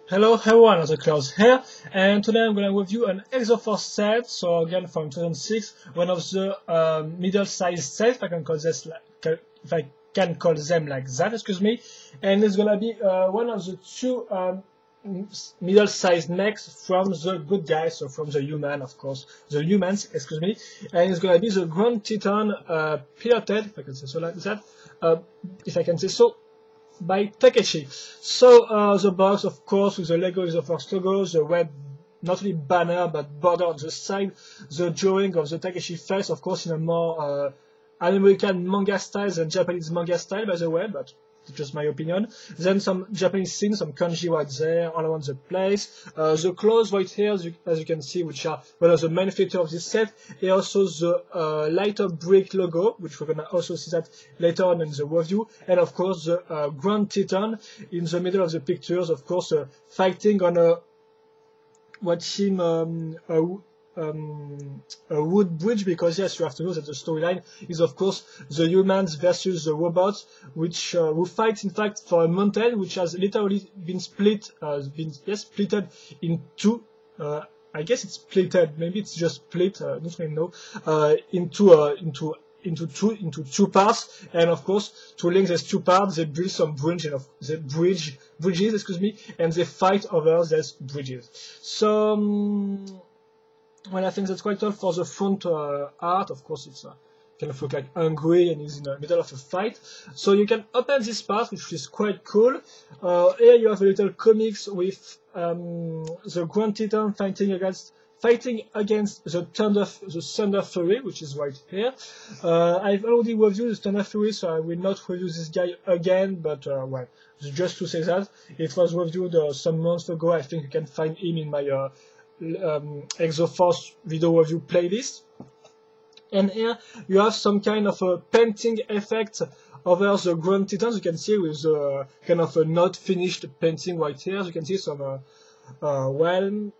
Hello everyone, the Klaus here, and today I'm going to review an Exo-Force set, so again from 2006, one of the middle-sized sets, if I can call this if I can call them like that, excuse me, and it's going to be one of the two middle-sized mechs from the good guys, so from the humans, excuse me, and it's going to be the Grand Titan piloted, if I can say so like that, if I can say so, by Takeshi. So the box, of course, with the Lego Exo-Force logo, the red not only banner but border on the side, the drawing of the Takeshi face, of course, in a more American manga style than Japanese manga style, by the way, but it's just my opinion. Then some Japanese scenes, some kanji right there, all around the place. The clothes right here, as you can see, which are one of the main features of this set, and also the lighter brick logo, which we're gonna also see that later on in the review, and of course the Grand Titan in the middle of the pictures, of course, fighting on a what seems a wood bridge, because yes, you have to know that the storyline is of course the humans versus the robots, which who fight in fact for a mountain which has literally been splitted in two. I guess it's splitted, maybe it's just split. I don't really know. Into two parts, and of course to link these two parts they build some bridges, excuse me, and they fight over these bridges. So well, I think that's quite all for the front art. Of course, it's kind of look like angry and he's in the middle of a fight. So you can open this part, which is quite cool. Here you have a little comics with the Grand Titan fighting against the Thunder Fury, which is right here. I've already reviewed the Thunder Fury, so I will not review this guy again, but well, just to say that it was reviewed some months ago. I think you can find him in my Exo-Force video review playlist. And here you have some kind of a painting effect over the Grand Titans. You can see with the kind of a not finished painting right here. As you can see some well,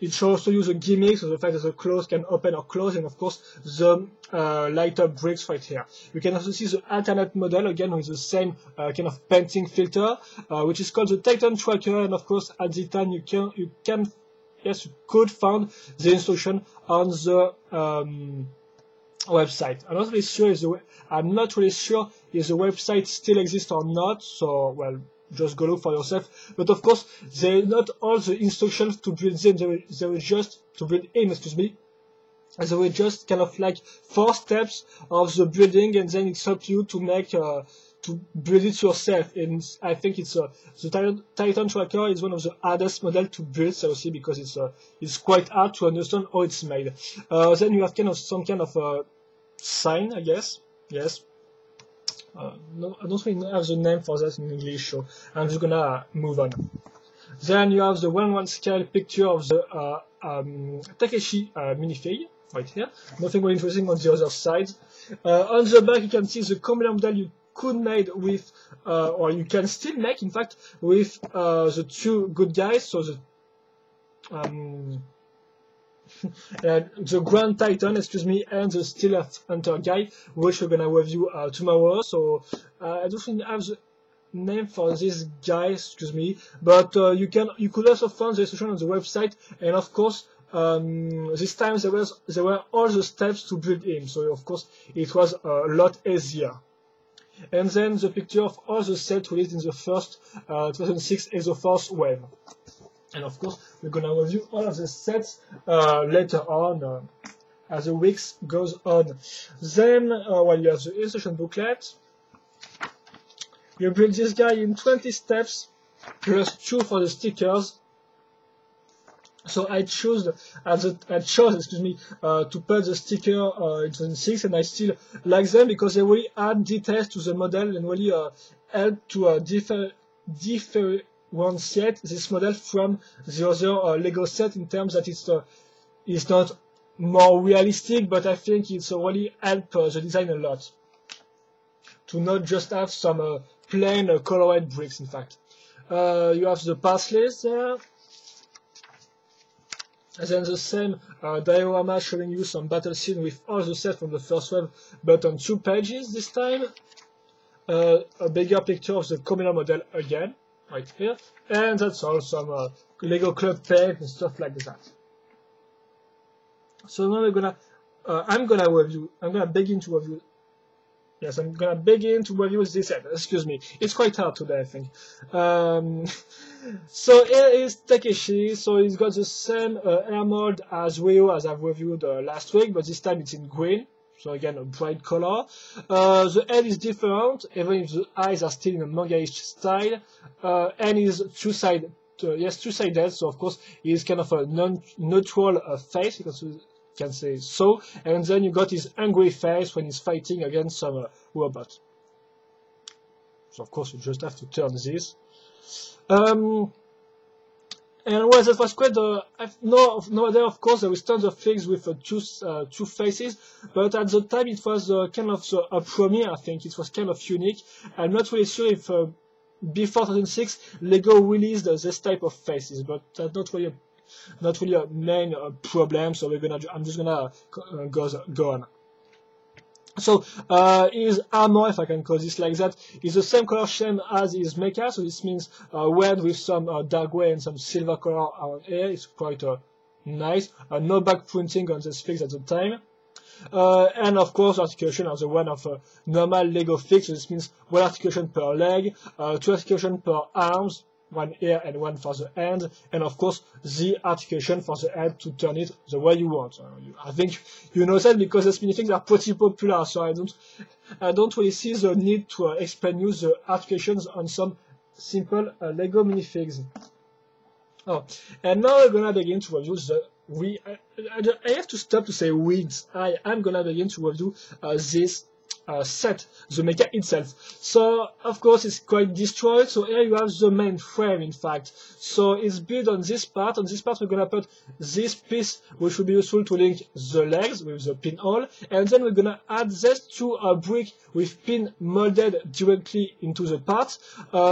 it should also use a gimmick, so the fact that the clothes can open or close, and of course the lighter bricks right here. You can also see the alternate model again with the same kind of painting filter, which is called the Titan Tracker, and of course at the time you could find the instruction on the website. I'm not really sure if the website still exists or not, so well, just go look for yourself. But of course, they're not all the instructions to build them, they were just to build him, excuse me. And they were just kind of like 4 steps of the building, and then it's up you to make to build it yourself. And I think it's the Titan Tracker is one of the hardest models to build, seriously, because it's quite hard to understand how it's made. Then you have some kind of sign, I guess. Yes. No, I don't really have the name for that in English, so I'm just gonna move on. Then you have the 1:1 scale picture of the Takeshi minifig right here. Nothing really interesting on the other side. On the back, you can see the combiner model you could make with, or you can still make, in fact, with the two good guys. So the Grand Titan, excuse me, and the Steel Hunter guy, which we're gonna review tomorrow. So I don't think I have the name for this guy, excuse me, but you could also find the instruction on the website, and of course this time there were all the steps to build him, so of course it was a lot easier. And then the picture of all the sets released in the first 2006 Exo-Force wave. And of course, we're gonna review all of the sets later on as the weeks goes on. Then, well, you have the instruction booklet. You build this guy in 20 steps, plus 2 for the stickers. So I chose, excuse me, to put the sticker in 2006, and I still like them because they really add details to the model and really help to differentiate this model from the other Lego set, in terms that it's not more realistic, but I think it's really help the design a lot to not just have some plain colored bricks. In fact, you have the parts list there. And then the same diorama showing you some battle scene with all the sets from the first wave, but on 2 pages this time. A bigger picture of the combiner model again. right here, and that's all some Lego club paint and stuff like that. So now we're gonna, I'm gonna begin to review. Yes, I'm gonna begin to review this set. Excuse me, it's quite hard today, I think. So here is Takeshi. So he's got the same hair mold as Ryo as I've reviewed last week, but this time it's in green. So again, a bright color. The head is different, even if the eyes are still in a manga-ish style. And is two-sided. Yes, two-sided. So of course, he's kind of a neutral face, because we can say so. And then you got his angry face when he's fighting against some robot. So of course, you just have to turn this. And well, that was quite nowadays, of course, there is tons of things with two faces, but at the time it was kind of a premiere, I think. It was kind of unique. I'm not really sure if before 2006 Lego released this type of faces, but that's not really a main problem, so I'm just gonna go on. So his armor, if I can call this like that, is the same color scheme as his mecha, so this means red with some dark gray and some silver color around here. It's quite nice. No back printing on this fix at the time. And of course, articulation are the one of normal Lego fix, so this means one articulation per leg, two articulation per arms, one here and one for the hand, and of course the articulation for the head to turn it the way you want. I think you know that because these minifigs are pretty popular, so I don't really see the need to explain you the articulations on some simple Lego minifigs. Oh, and now we're gonna begin to review the I have to stop to say weeds. I'm gonna begin to review this set, the mecha itself. So of course it's quite destroyed, so here you have the main frame, in fact. So it's built on this part. On this part we're gonna put this piece, which will be useful to link the legs with the pinhole, and then we're gonna add this to a brick with pin molded directly into the part,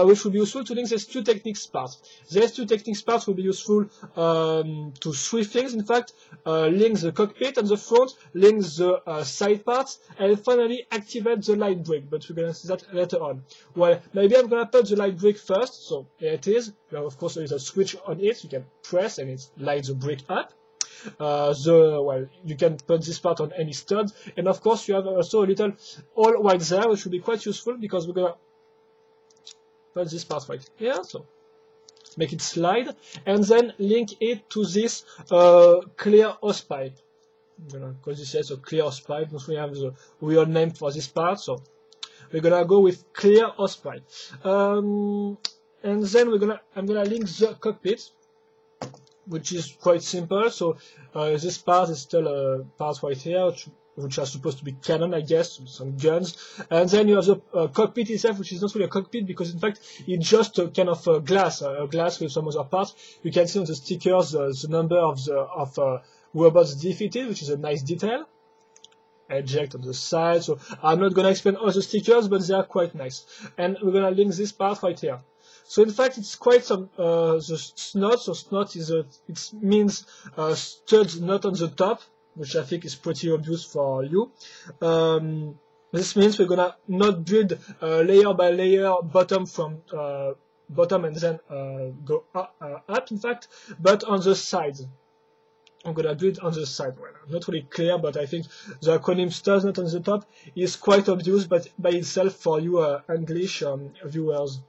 which will be useful to link these two techniques parts. These two techniques parts will be useful to three things, in fact. Link the cockpit on the front, link the side parts, and finally activate the light brick, but we're gonna see that later on. Well, maybe I'm gonna put the light brick first, so here it is. Of course there is a switch on it, you can press and it lights the brick up. Well, you can put this part on any stud, and of course you have also a little hole right there, which will be quite useful because we're gonna put this part right here, so make it slide, and then link it to this clear hose pipe. I'm gonna call this as a clear hose pipe. Don't really have the real name for this part, so we're gonna go with clear hose pipe. And then I'm gonna link the cockpit, which is quite simple. So this part is still a part right here, which are supposed to be cannon, I guess, some guns. And then you have the cockpit itself, which is not really a cockpit because in fact it's just a kind of a glass with some other parts. You can see on the stickers the number of robots defeated, which is a nice detail. Eject on the side. So I'm not gonna explain all the stickers, but they are quite nice. And we're gonna link this part right here. So in fact, it's quite some the snot. So snot is it means studs not on the top, which I think is pretty obvious for you. This means we're gonna not build layer by layer, bottom from bottom and then go up, in fact, but on the sides. I'm gonna build on the side. Well, not really clear, but I think the acronym studs not on the top is quite obvious, but by itself for you English viewers.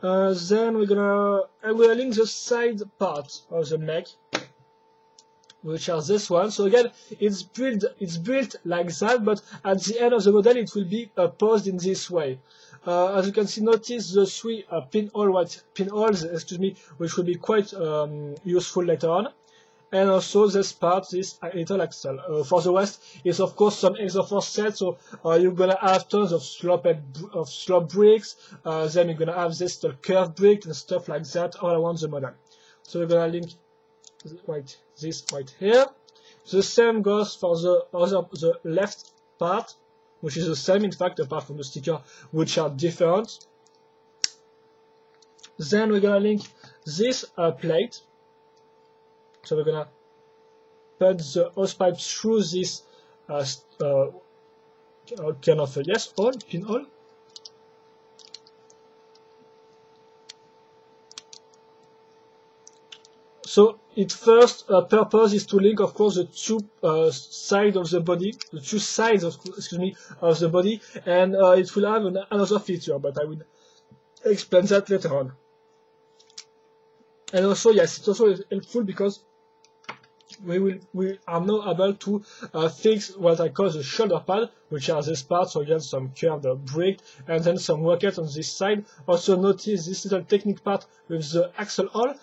Then we're gonna link the side part of the neck, which are this one. So again, it's built like that, but at the end of the model it will be posed in this way. As you can see, notice the three pinholes, which will be quite useful later on. And also this part, this little axle. For the rest, it's of course some Exo-Force set, so you're gonna have tons of slope bricks, then you're gonna have this curved brick and stuff like that all around the model. So we're gonna link this right here. The same goes for the left part, which is the same in fact, apart from the sticker, which are different. Then we're gonna link this plate. So we're gonna put the hose pipe through this kind of pinhole. So its first purpose is to link, of course, the two sides of the body, the two sides of, excuse me, of the body, and it will have another feature, but I will explain that later on. And also, yes, it's also helpful because we are now able to fix what I call the shoulder pad, which are these parts, so again some curved brick, and then some rocket on this side. Also notice this little technique part with the axle hole,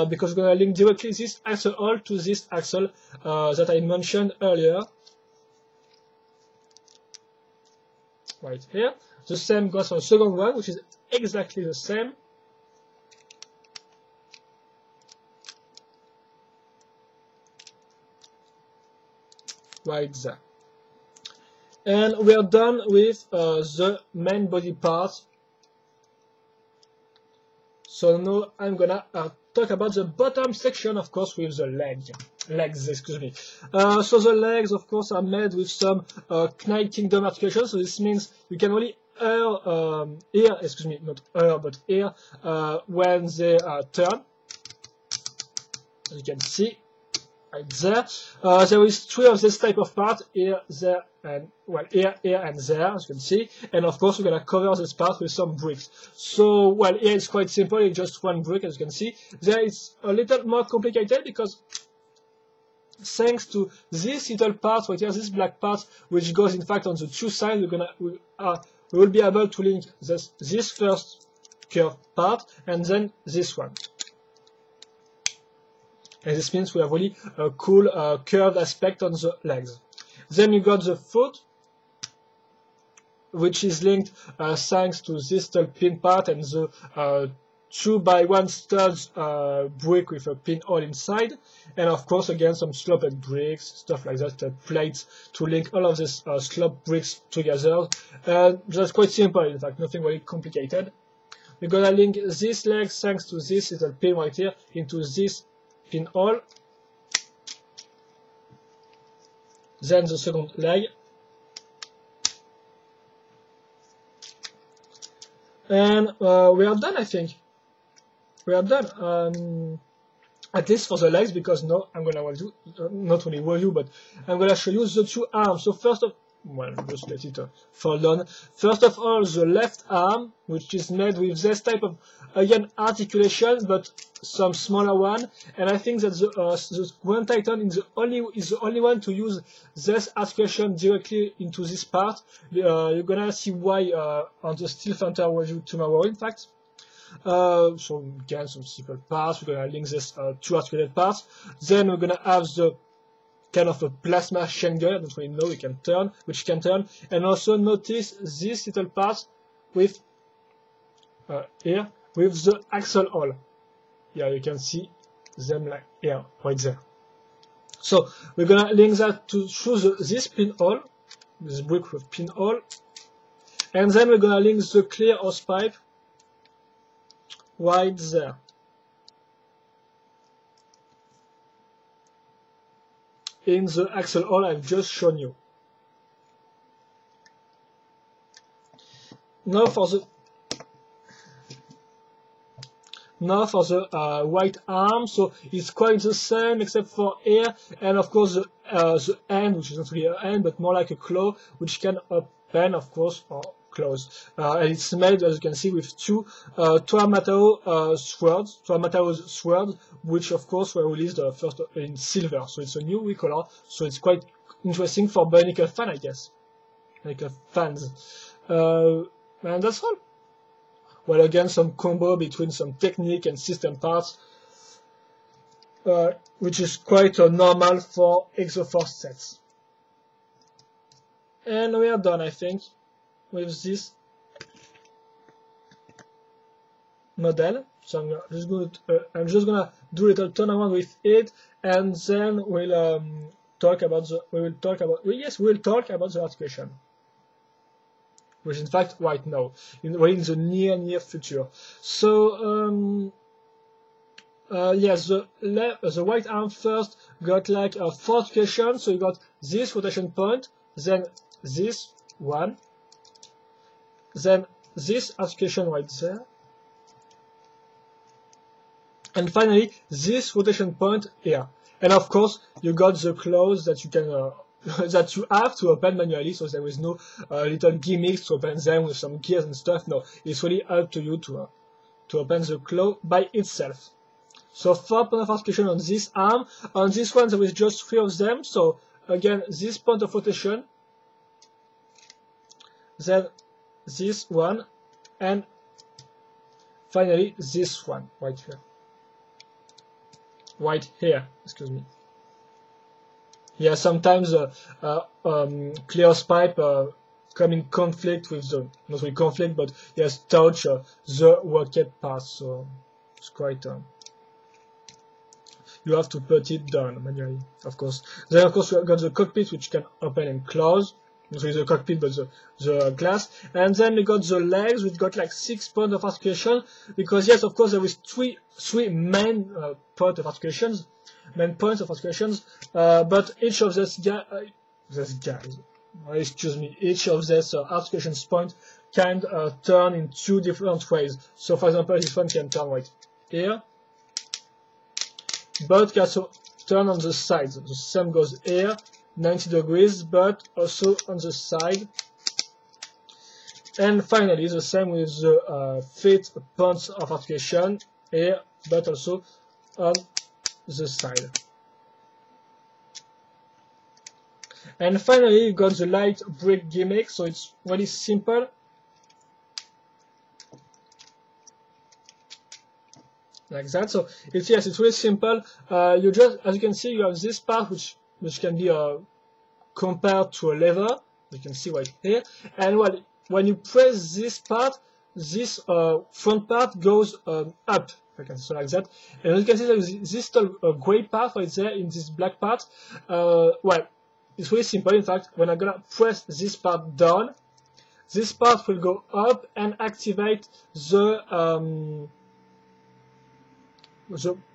because we're going to link directly this axle hole to this axle that I mentioned earlier. Right here. The same goes for the second one, which is exactly the same. Right there. And we are done with the main body part. So now I'm gonna talk about the bottom section, of course, with the legs, excuse me. So the legs, of course, are made with some Knight Kingdom articulation. So this means you can only hear, excuse me, not hear, but hear when they turn. As you can see. Right there. There is three of this type of part, here, there, and well, here, and there, as you can see. And of course, we're gonna cover this part with some bricks. So, well, here it's quite simple, it's just one brick, as you can see. There it's a little more complicated because thanks to this little part right here, this black part, which goes in fact on the two sides, we will be able to link this first curved part and then this one. And this means we have really a cool curved aspect on the legs. Then you got the foot, which is linked thanks to this little pin part and the 2x1 studs brick with a pinhole inside. And of course, again, some sloped bricks, stuff like that, plates to link all of these sloped bricks together. That's quite simple, in fact, nothing really complicated. We're gonna link this leg thanks to this little pin right here into this pinhole, then the second leg, and we are done. I think we are done, at least for the legs, because now I'm gonna do not only review, but I'm gonna show you the two arms. So first of well, just let it fall down. First of all, the left arm, which is made with this type of, again, articulation, but some smaller one. And I think that the Grand Titan is the only one to use this articulation directly into this part. You're gonna see why on the Steel Panther review tomorrow, in fact. So again, some simple parts. We're gonna link this two articulated parts. Then we're gonna have the kind of a plasma chain gun that we know which can turn, and also notice this little part with here with the axle hole. Yeah, you can see them like here, right there. So we're gonna link that to through this pinhole, this brick with pinhole, and then we're gonna link the clear hose pipe right there. In the axle hole I've just shown you. Now for the right arm, so it's quite the same except for here, and of course the hand, which is not really a hand but more like a claw, which can open, of course, or close. And it's made, as you can see, with two Tuamatao swords, which of course were released first in silver, so it's a new recolor, so it's quite interesting for Bionicle fan, I guess. Bionicle fans. And that's all. Well, again, some combo between some technique and system parts, which is quite normal for Exo-Force sets. And we are done, I think, with this model. So I'm just gonna do a little turnaround with it, and then we'll talk about the articulation, which in fact right now, in the near future. So yes, the right arm first got like a 4 articulation, so you got this rotation point, then this one, then this articulation right there, And finally, this rotation point here. And of course, you got the claws that you can that you have to open manually. So there is no little gimmicks to open them with some gears and stuff. No, it's really up to you to open the claw by itself. So 4 points of articulation on this arm. On this one, there is just 3 of them. So again, this point of rotation, then this one, and finally this one right here. Right here, excuse me. Yeah, sometimes clear pipe come in conflict with the, not really conflict, but yes, touch the rocket path. So it's quite. You have to put it down manually, of course. Then, of course, we have got the cockpit, which can open and close. Not really the cockpit, but the glass. And then we got the legs, which got like 6 points of articulation. Because, yes, of course, there is three main points of articulations. But each of these guys, excuse me, each of these articulations points can turn in 2 different ways. So, for example, this one can turn right here. But can also turn on the sides. The same goes here, 90 degrees, but also on the side. And finally, the same with the feet points of articulation here, but also on the side. And finally, you got the light brick gimmick, so it's really simple. Like that. So it's really simple. You just, as you can see, you have this part which can be compared to a lever. You can see right here. And when you press this part, this front part goes up. I can say like that. And as you can see, there is this little gray part right there in this black part. It's really simple. In fact, when I'm gonna press this part down, this part will go up and activate the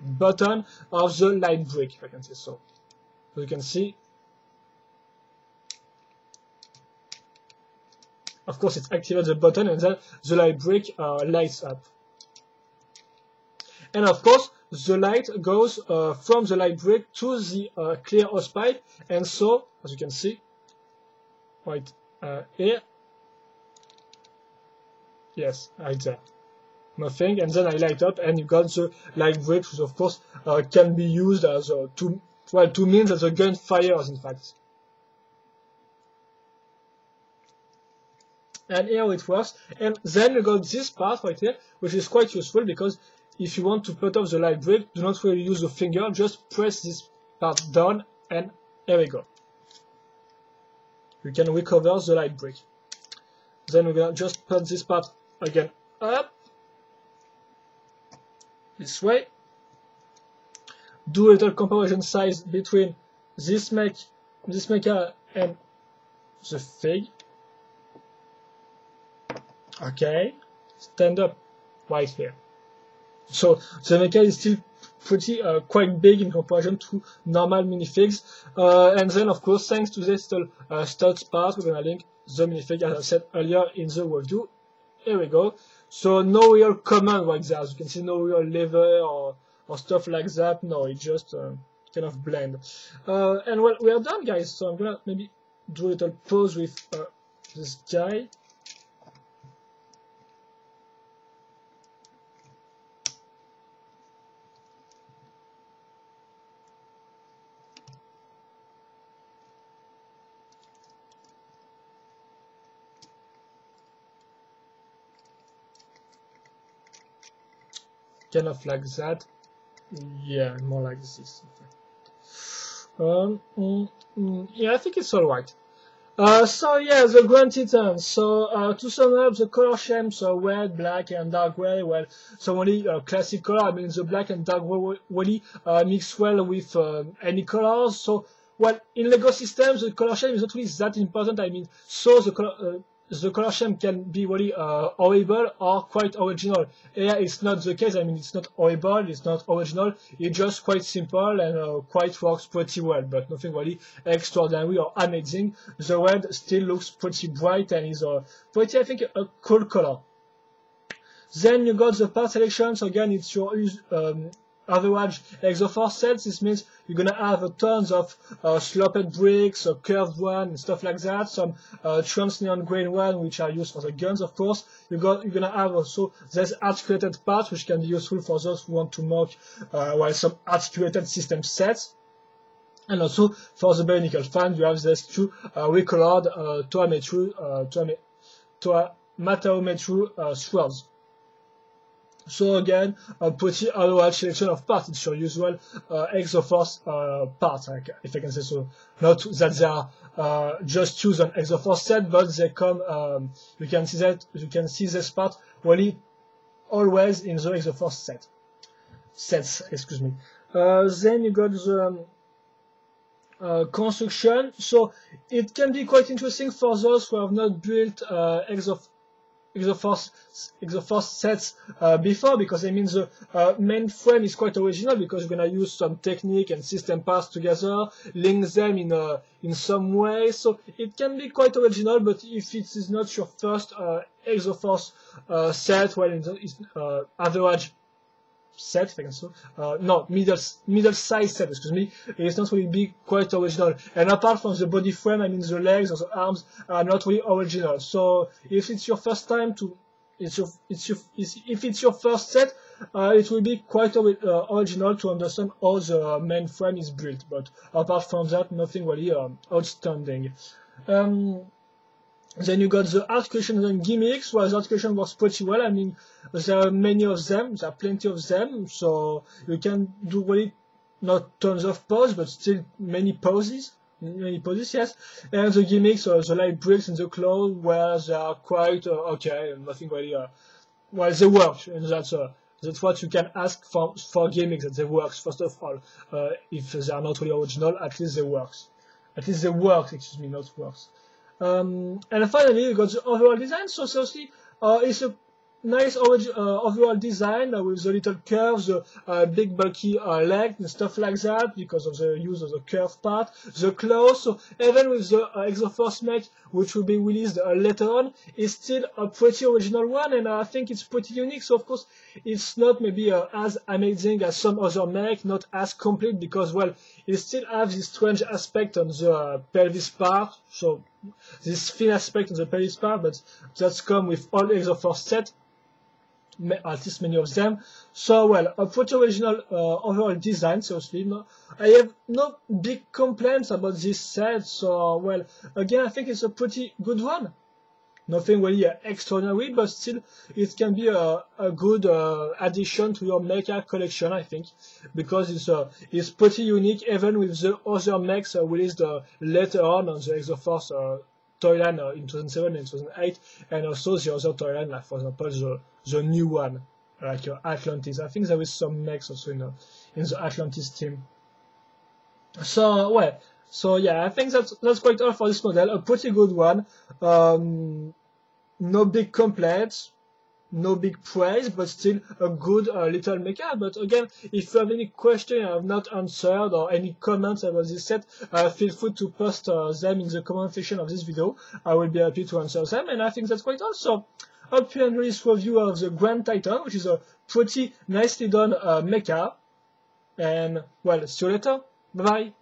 button of the light brick, if I can say so. So you can see, of course, it activates the button and then the light brick lights up. And of course, the light goes from the light brick to the clear hose pipe, and so, as you can see, right here, yes, right there. Nothing, and then I light up, and you got the light brick, which of course can be used as to means as a gun fires, in fact. And here it works. And then you got this part right here, which is quite useful because if you want to put off the light brick, do not really use the finger, just press this part down, and here we go. You can recover the light brick. Then we're gonna just put this part again up. This way. Do a little comparison size between this mecha and the fig. Okay, stand up right here. So the mecha is still pretty quite big in comparison to normal minifigs. And then of course, thanks to this little studs part, we're gonna link the minifig as I said earlier in the review. Here we go. So no real command right there. As you can see, no real lever or stuff like that. No, it just kind of blend. And well, we are done, guys. So I'm gonna maybe do a little pause with this guy. Kind of like that. Yeah, more like this. Yeah, I think it's alright. So yeah, the Grand Titan. So to sum up, the color schemes, so red, black, and dark gray. Well, so only classic color. I mean, the black and dark gray really mix well with any colors. So well, in Lego systems, the color scheme is not really that important. I mean, so the color scheme can be really horrible or quite original. Here it's not the case. I mean, it's not horrible, it's not original, it's just quite simple and quite works pretty well, but nothing really extraordinary or amazing. The red still looks pretty bright and is pretty, I think, a cool color. Then you got the part selection. So again, it's your average Exo-Force sets. This means you're gonna have tons of sloped bricks, a curved one, and stuff like that. Some trans-neon grain one, which are used for the guns, of course. You're gonna have also this articulated part, which can be useful for those who want to mock some articulated system sets. And also for the bionicle fan, you have these two recolored Mataometru swords. So again, a pretty overall selection of parts. It's your usual Exo-Force parts, if I can say so. Not that they are just chosen on Exo-Force set, but they come. You can see this part really always in the Exo-Force sets. Excuse me. Then you got the construction. So it can be quite interesting for those who have not built Exo-Force sets before, because I mean the main frame is quite original, because you're gonna use some technique and system parts together, link them in some way. So it can be quite original, but if it is not your first Exo-Force set, well, it's average set, if I can say, no, middle size set, excuse me, it's not really be quite original. And apart from the body frame, I mean the legs or the arms are not really original. So if it's your first time if it's your first set, it will be quite original to understand how the main frame is built. But apart from that, nothing really outstanding. Then you got the articulation and gimmicks. Well, the articulation works pretty well. I mean, there are many of them. There are plenty of them. So you can do really not tons of poses, but still many poses. Yes. And the gimmicks, the light bricks in the clothes, where they are quite okay. Nothing really. Well, they work, and that's what you can ask for gimmicks, that they work. First of all, if they are not really original, at least they work. Excuse me, not works. And finally, you got the overall design. So seriously, it's a nice overall design with the little curves, the big bulky leg and stuff like that, because of the use of the curved part, the clothes. So even with the Exo-Force mech, which will be released later on, it's still a pretty original one, and I think it's pretty unique. So of course, it's not maybe as amazing as some other mech, not as complete, because well, it still has this strange aspect on the pelvis part. So this thin aspect on the pelvis part, but that's come with all Exo-Force set, at least many of them. So well, a pretty original overall design, seriously. I have no big complaints about this set, so well, again, I think it's a pretty good one. Nothing really extraordinary, but still it can be a good addition to your mecha collection, I think, because it's pretty unique, even with the other mechs released later on the Exo-Force toy line in 2007 and 2008, and also the other toy line, like for example the new one, like Atlantis. I think there is some mechs also in the Atlantis team. So well, so yeah, I think that's quite all for this model. A pretty good one. No big complaints, no big praise, but still a good little mecha. But again, if you have any question I have not answered or any comments about this set, feel free to post them in the comment section of this video. I will be happy to answer them, and I think that's quite all. So, hope you enjoyed this review of the Grand Titan, which is a pretty nicely done mecha. And well, see you later. Bye bye.